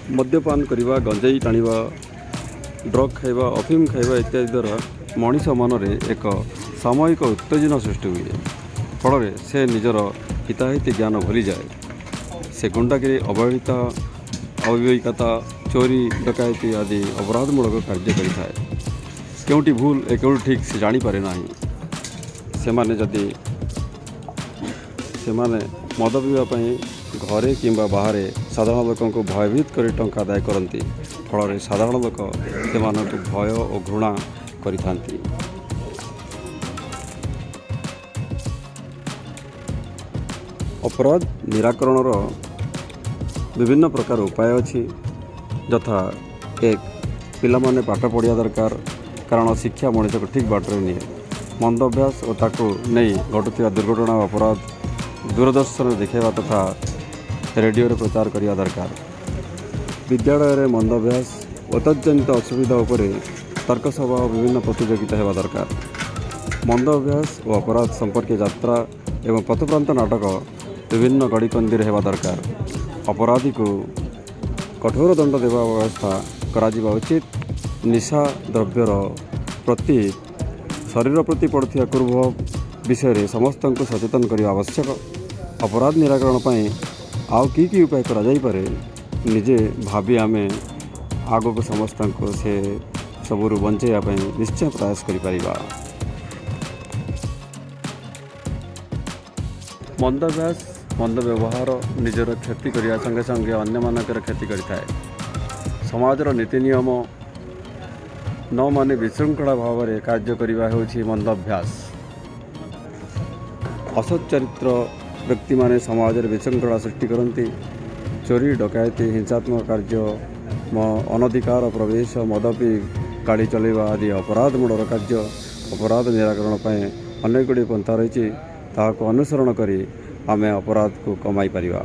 मद्यपान करवा गंजाई टाणिबा ड्रग खाइबा अफिम खाइबा इत्यादि द्वारा मनीष मनरे एक सामयिक उत्तेजना सृष्टि हुए फल से निजर हिताहित ज्ञान भूली जाए। से गुंडागिरी अवहेलिता अविवेकता चोरी डकायती आदि अपराधमूलक कार्य करें केउटी भूल ए केउटी ठीक से जानीपे ना से जदि से मद पीवाई घरे किंबा बाहर साधारण लोक को भयभीत कर टंका आदाय करती फल साधारण लोक से भय और घृणा करि अपराध निराकरण विभिन्न प्रकार उपाय अच्छी यथा एक पिला माने पाठ पढ़िया दरकार कारण शिक्षा मनीष को ठीक बाटर निए मंद अभ्यास और ताकू नहीं घटुवा दुर्घटना अपराध दूरदर्शन देखा तथा रेडियो प्रचार करने दरकार। विद्यालय मंद अभ्यास अतजनित असुविधा उपरे तर्क सभा और विभिन्न प्रतियोगिता होगा दरकार। मंद अभ्यास और अपराध संपर्क यात्रा एवं पथप्रांत नाटक विभिन्न गड़ीकंदी होगा दरकार। अपराधी को कठोर दंड देवा व्यवस्था करा उचित। निशा द्रव्यर प्रति शरीर प्रति पड़ुवा कुप्रभाव विषय समस्त को सचेतन करने आवश्यक। अपराध निराकरण पर आउ की उपाय करा जाई पारे निजे भावी आम आग को समस्त को से सबू बंचाइवाई निश्चय प्रयास करिपरिबा। मंद अभ्यास मंद व्यवहार निजर क्षति करने संगे संगे अन्य मानकर क्षति करिथाए। समाजर नीति नियम न माने विशृंखला भाव में कार्य करने होछि मंद अभ्यास। असत चरित्र व्यक्ति माने समाज में विशृंखला सृष्टि करती। चोरी डकायती हिंसात्मक कार्य अनधिकार प्रवेश मद पी गाड़ी चलवा आदि अपराधमूलक कार्य। अपराध निराकरण पर अनेक गुड़ी पंथा रही अनुसरण करी आमे अपराध को कमाई परिबा।